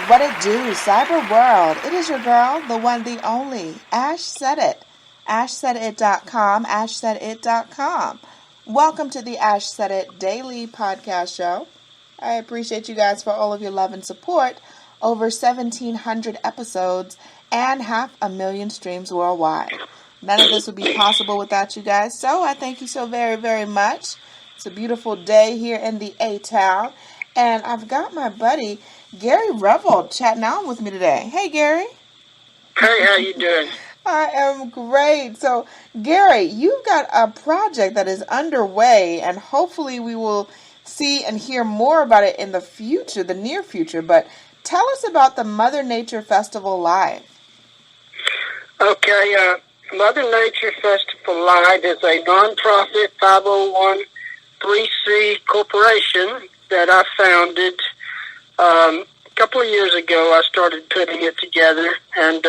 What it do, cyber world? It is your girl, the one, the only, Ash Said It. AshSaidIt.com, AshSaidIt.com. Welcome to the Ash Said It Daily Podcast Show. I appreciate you guys for all of your love and support. Over 1,700 episodes and 500,000 streams worldwide. None of this would be possible without you guys, so I thank you so very, very much. It's a beautiful day here in the A-Town, and I've got my buddy Gary Revel chatting on with me today. Hey, Gary. Hey, how you doing? I am great. So, Gary, you've got a project that is underway, and hopefully we will see and hear more about it in the future, the near future. But tell us about the Mother Nature Festival Live. Okay, Mother Nature Festival Live is a nonprofit 501(c) corporation that I founded a couple of years ago. I started putting it together, and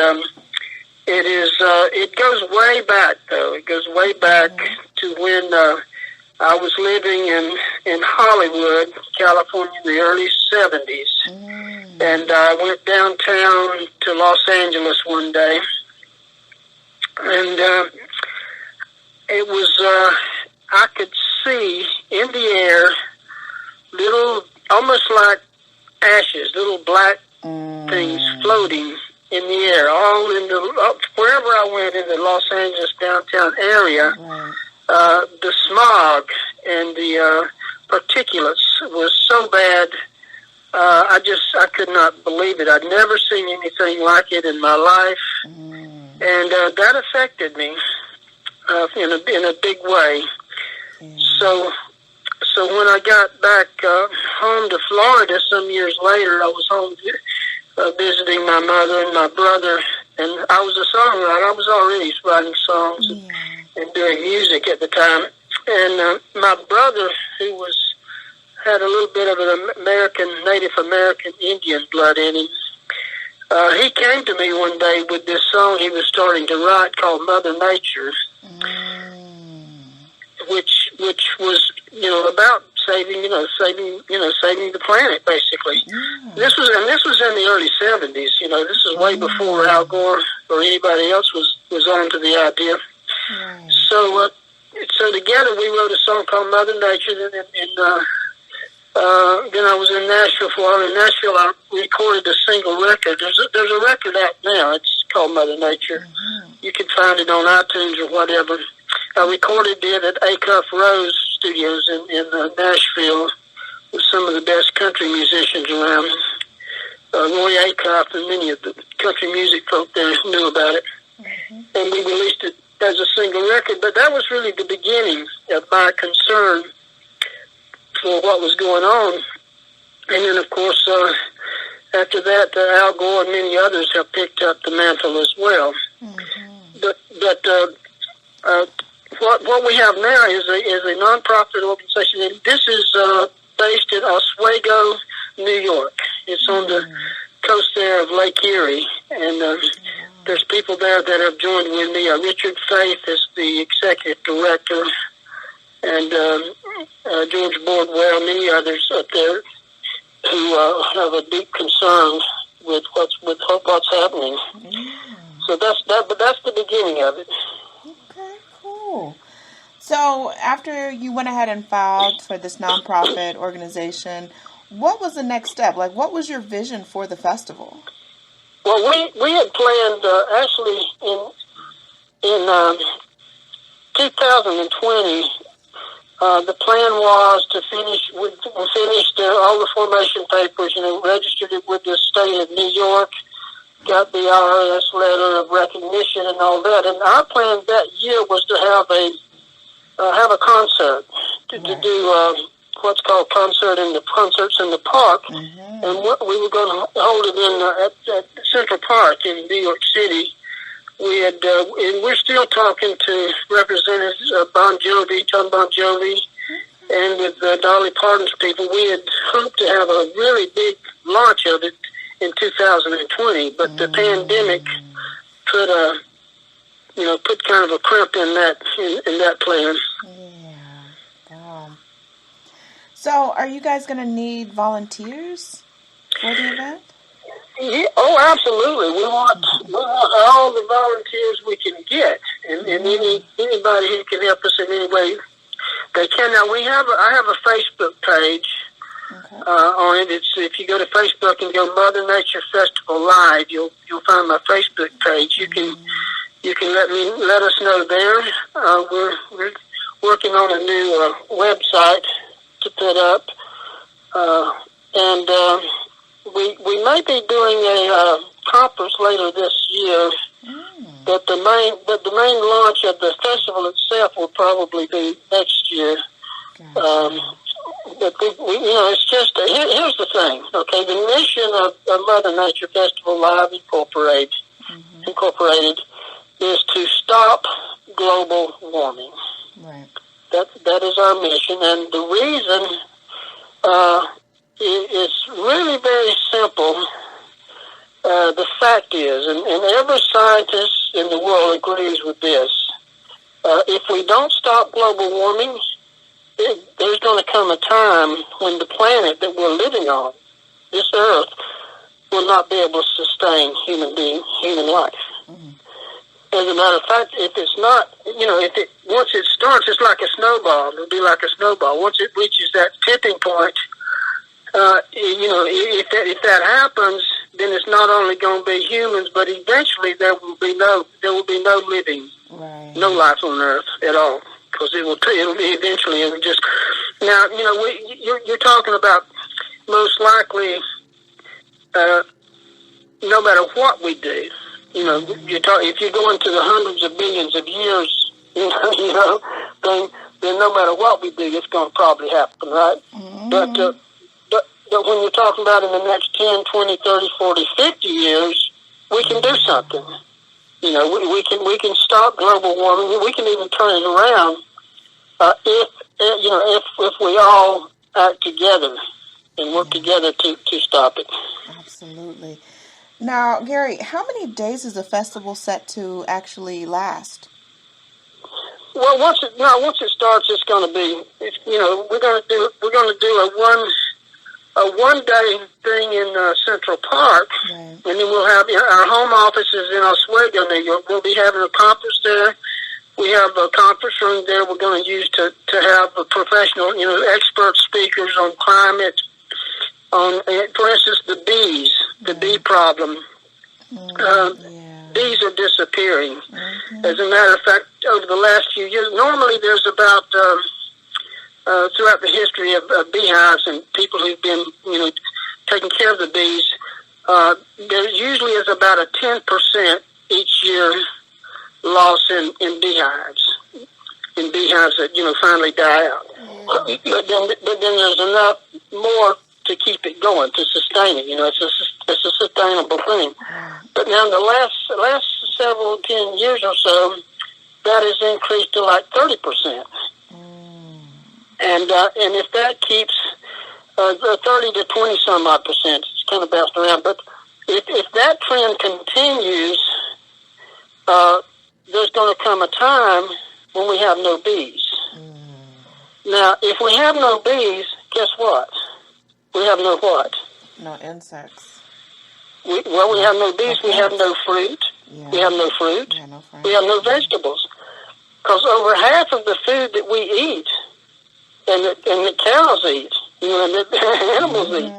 it goes way back, though. It goes way back to when I was living in Hollywood, California, in the early 70s. And I went downtown to Los Angeles one day, and it was, I could see in the air little, almost like ashes, little black things floating in the air, all in the, wherever I went in the Los Angeles downtown area. The smog and the particulates was so bad, I could not believe it. I'd never seen anything like it in my life, and that affected me in a big way. So when I got back home to Florida some years later, I was home visiting my mother and my brother, and I was a songwriter. I was already writing songs and doing music at the time. And my brother, who had a little bit of an Native American Indian blood in him, he came to me one day with this song he was starting to write called Mother Nature, which was, about saving the planet, basically. This was in the early 70s. This is way before Al Gore or anybody else was on to the idea. So together we wrote a song called Mother Nature, and then I was in Nashville for a while. In Nashville, I recorded a single record. There's a record out now. It's called Mother Nature. You can find it on iTunes or whatever. I recorded it at Acuff Rose Studios in Nashville with some of the best country musicians around. Roy Acuff and many of the country music folk there knew about it. And we released it as a single record. But that was really the beginning of my concern for what was going on. And then, of course, after that, Al Gore and many others have picked up the mantle as well. But what we have now is a nonprofit organization, and this is based in Oswego, New York. It's on the coast there of Lake Erie, and there's people there that have joined with me. Richard Faith is the executive director, and George Bordwell, many others up there who have a deep concern with what's happening. So that's the beginning of it. Okay, cool. So after you went ahead and filed for this nonprofit organization, what was the next step? Like, what was your vision for the festival? Well, we had planned actually in 2020. The plan was to finish. We finished all the formation papers, registered it with the state of New York, got the IRS letter of recognition and all that. And our plan that year was to have a concert, to do what's called concerts in the park, and we were going to hold it at Central Park in New York City. We had, and we're still talking to representatives of Tom Bon Jovi, and with Dolly Parton's people. We had hoped to have a really big launch of it in 2020, but the pandemic put kind of a crimp in that plan. So, are you guys going to need volunteers for the event? Yeah, oh, absolutely. We want all the volunteers we can get, and anybody who can help us in any way they can. Now I have a Facebook page on it. It's if you go to Facebook and go Mother Nature Festival Live, you'll find my Facebook page. You can let us know there. We're working on a new website to put up, and we may be doing a conference later this year. But the main launch of the festival itself will probably be next year. But it's just here's the thing. Okay, the mission of Mother Nature Festival Live Incorporated is to stop global warming. Right. That is our mission, and the reason is really very simple. The fact is, and every scientist in the world agrees with this, if we don't stop global warming, there's going to come a time when the planet that we're living on, this Earth, will not be able to sustain human life. As a matter of fact, if it's not, once it starts, it's like a snowball. It'll be like a snowball. Once it reaches that tipping point, if that happens, then it's not only going to be humans, but eventually there will be no living, no life on Earth at all, because it'll be eventually. It'll just now, you're talking about most likely, no matter what we do, if you go into the hundreds of billions of years, then no matter what we do, it's going to probably happen, right? But when you're talking about in the next 10, 20, 30, 40, 50 years, we can do something. We can stop global warming. We can even turn it around if we all act together and work together to stop it. Absolutely. Now, Gary, how many days is the festival set to actually last? Well, once it starts, it's going to be. We're going to do a one-day thing in Central Park, and then we'll have our home offices in Oswego, New York. We'll be having a conference there. We have a conference room there we're going to use to have a professional, expert speakers on climate, on, for instance, the bees, the bee problem. Bees are disappearing. As a matter of fact, over the last few years, normally there's about... throughout the history of beehives and people who've been, taking care of the bees, there usually is about a 10% each year loss in beehives that, finally die out. But then there's enough more to keep it going, to sustain it. It's a sustainable thing. But now in the last several 10 years or so, that has increased to like 30%. And if that keeps 30 to 20 some odd percent, it's kind of bounced around. But if that trend continues, there's going to come a time when we have no bees. Now, if we have no bees, guess what? We have no what? No insects. We have no bees. We have no fruit. We have no fruit. We have no vegetables. Because over half of the food that we eat and the cows eat, and the animals eat,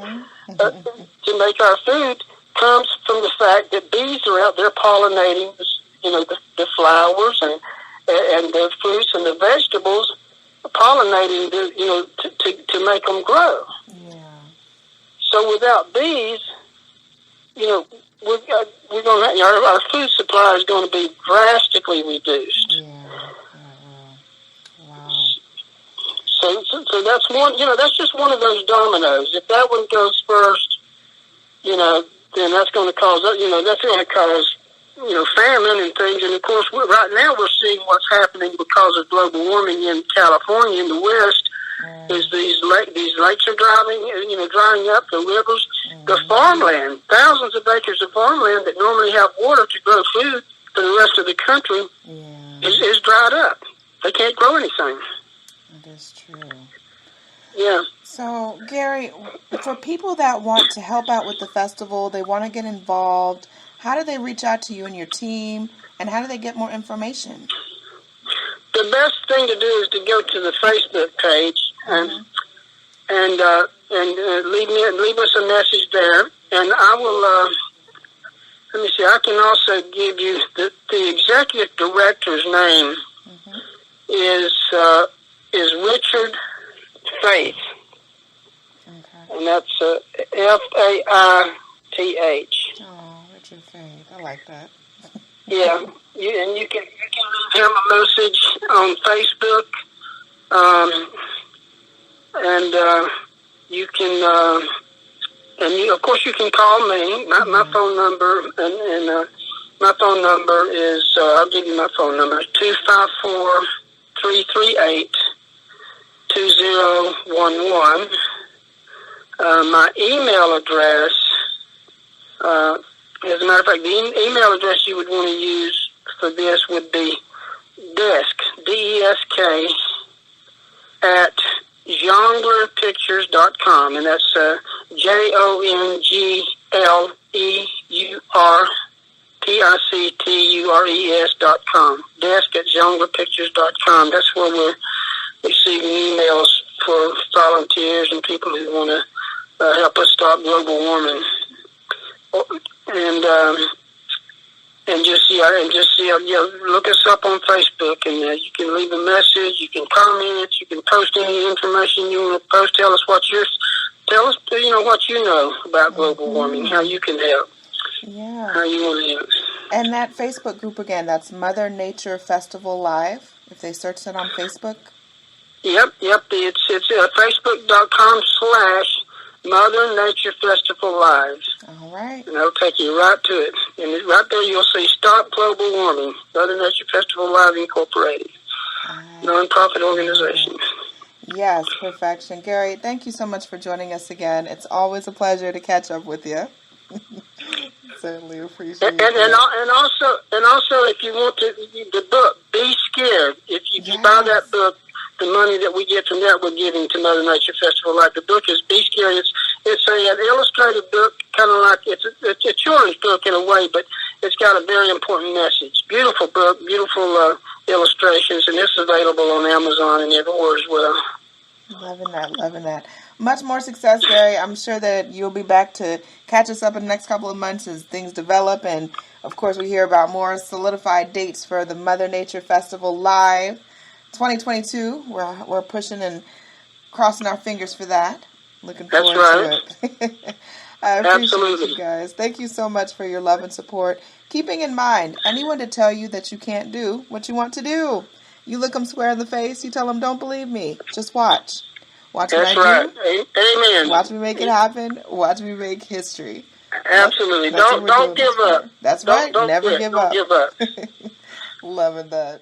to make our food comes from the fact that bees are out there pollinating, the flowers and the fruits and the vegetables, pollinating to make them grow. So without bees, we're going to our food supply is going to be drastically reduced. So that's one. That's just one of those dominoes. If that one goes first, then that's going to cause. That's going to cause famine and things. And of course, right now we're seeing what's happening because of global warming in California in the West. Is these lakes are drying up, the rivers, the farmland, thousands of acres of farmland that normally have water to grow food for the rest of the country is dried up. They can't grow anything. That is true. Yeah. So, Gary, for people that want to help out with the festival, they want to get involved, how do they reach out to you and your team, and how do they get more information? The best thing to do is to go to the Facebook page and leave us a message there, and I will. Let me see. I can also give you the executive director's name is Richard Faith, and that's Faith. Oh, Richard Faith. I like that. Yeah, you can leave him a message on Facebook, and you can. And of course, you can call me. My phone number and my phone number is. I'll give you my phone number. 254-338-2011. My email address. As a matter of fact, the email address you would want to use for this would be desk, DESK, at jonglerpictures.com, and that's JONGLERPICTURES.com. Desk at jonglerpictures.com. That's where we're receiving emails for volunteers and people who want to help us stop global warming. And just look us up on Facebook, and you can leave a message, you can comment, you can post any information you want to post. Tell us what you know about global warming, how you can help. Yeah. How you want to help. And that Facebook group again, that's Mother Nature Festival Live. If they search that on Facebook. Yep. It's facebook.com/Mother Nature Festival Live. All right. And that'll take you right to it. And right there you'll see Stop Global Warming, Mother Nature Festival Live Incorporated, non-profit organization. Yes, perfection. Gary, thank you so much for joining us again. It's always a pleasure to catch up with you. Certainly appreciate it. And also, if you want the book, Be Scared. If you buy that book, the money that we get from that, we're giving to Mother Nature Festival Live. The book is Be Scared. It's an illustrated book, kind of like it's a children's book in a way, but it's got a very important message. Beautiful book, beautiful illustrations, and it's available on Amazon and everywhere as well. Loving that. Much more success, Gary. I'm sure that you'll be back to catch us up in the next couple of months as things develop, and of course we hear about more solidified dates for the Mother Nature Festival Live 2022. We're pushing and crossing our fingers for that. Looking forward to it. I appreciate you guys. Thank you so much for your love and support. Keeping in mind, anyone to tell you that you can't do what you want to do. You look them square in the face, you tell them, don't believe me. Just watch. Watch what I do. Amen. Watch me make it happen. Watch me make history. Absolutely. Don't give up. That's right. Never give up. Don't give up. Loving that.